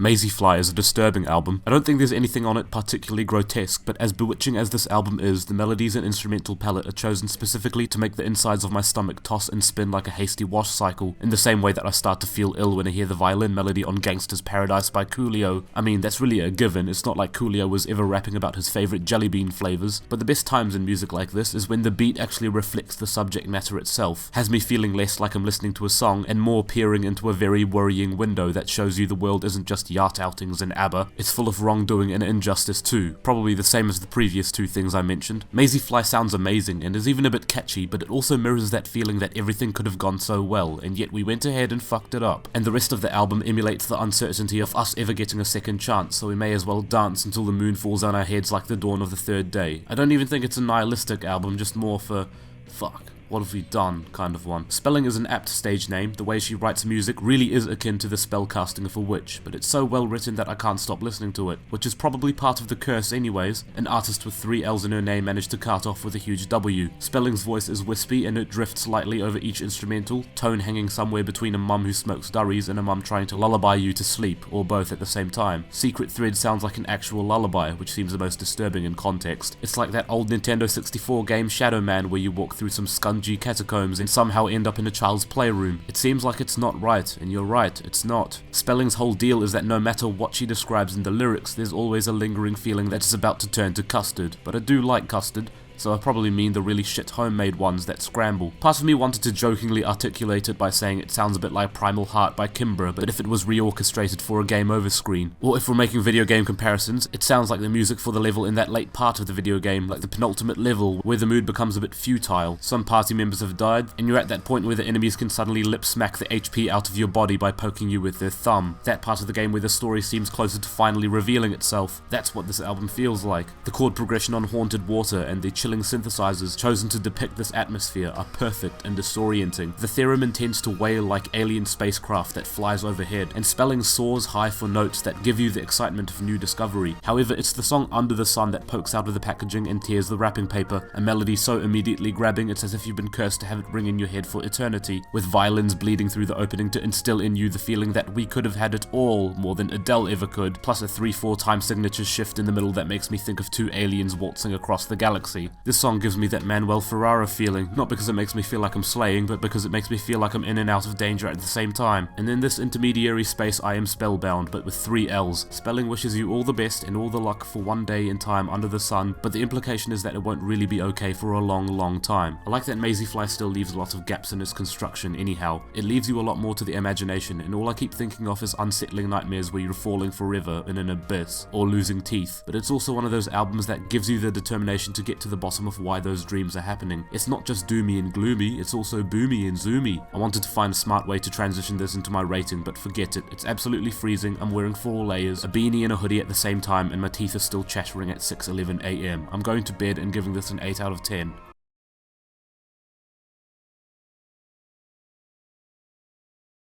Mazy Fly is a disturbing album. I don't think there's anything on it particularly grotesque, but as bewitching as this album is, the melodies and instrumental palette are chosen specifically to make the insides of my stomach toss and spin like a hasty wash cycle, in the same way that I start to feel ill when I hear the violin melody on Gangsta's Paradise by Coolio. I mean, that's really a given. It's not like Coolio was ever rapping about his favorite jelly bean flavors, but the best times in music like this is when the beat actually reflects the subject matter itself, has me feeling less like I'm listening to a song and more peering into a very worrying window that shows you the world isn't just yacht outings and ABBA, it's full of wrongdoing and injustice too, probably the same as the previous two things I mentioned. Mazy Fly sounds amazing and is even a bit catchy, but it also mirrors that feeling that everything could have gone so well, and yet we went ahead and fucked it up. And the rest of the album emulates the uncertainty of us ever getting a second chance, so we may as well dance until the moon falls on our heads like the dawn of the third day. I don't even think it's a nihilistic album, just more for fuck. What have we done kind of one. Spelling is an apt stage name. The way she writes music really is akin to the spell casting of a witch, but it's so well written that I can't stop listening to it, which is probably part of the curse anyways. An artist with 3 L's in her name managed to cart off with a huge W. Spelling's voice is wispy and it drifts lightly over each instrumental, tone hanging somewhere between a mum who smokes durries and a mum trying to lullaby you to sleep, or both at the same time. Secret Thread sounds like an actual lullaby, which seems the most disturbing in context. It's like that old Nintendo 64 game Shadow Man where you walk through some scungy catacombs and somehow end up in a child's playroom. It seems like it's not right, and you're right, it's not. Spelling's whole deal is that no matter what she describes in the lyrics, there's always a lingering feeling that it's about to turn to custard. But I do like custard, so I probably mean the really shit homemade ones that scramble. Part of me wanted to jokingly articulate it by saying it sounds a bit like Primal Heart by Kimbra, but if it was reorchestrated for a game over screen. Or if we're making video game comparisons, it sounds like the music for the level in that late part of the video game, like the penultimate level, where the mood becomes a bit futile. Some party members have died, and you're at that point where the enemies can suddenly lip smack the HP out of your body by poking you with their thumb. That part of the game where the story seems closer to finally revealing itself. That's what this album feels like. The chord progression on Haunted Water and the chilling synthesizers chosen to depict this atmosphere are perfect and disorienting. The theremin tends to wail like alien spacecraft that flies overhead, and Spelling soars high for notes that give you the excitement of new discovery. However, it's the song Under the Sun that pokes out of the packaging and tears the wrapping paper, a melody so immediately grabbing it's as if you've been cursed to have it ring in your head for eternity, with violins bleeding through the opening to instill in you the feeling that we could have had it all more than Adele ever could, plus a 3/4 time signature shift in the middle that makes me think of 2 aliens waltzing across the galaxy. This song gives me that Manuel Ferrara feeling, not because it makes me feel like I'm slaying, but because it makes me feel like I'm in and out of danger at the same time. And in this intermediary space I am spellbound, but with 3 L's. Spelling wishes you all the best and all the luck for one day in time under the sun, but the implication is that it won't really be okay for a long time. I like that Mazy Fly still leaves a lot of gaps in its construction anyhow. It leaves you a lot more to the imagination, and all I keep thinking of is unsettling nightmares where you're falling forever in an abyss, or losing teeth. But it's also one of those albums that gives you the determination to get to the bottom of why those dreams are happening. It's not just doomy and gloomy, it's also boomy and zoomy. I wanted to find a smart way to transition this into my rating, but forget it. It's absolutely freezing, I'm wearing 4 layers, a beanie and a hoodie at the same time, and my teeth are still chattering at 6:11 AM. I'm going to bed and giving this an 8 out of 10.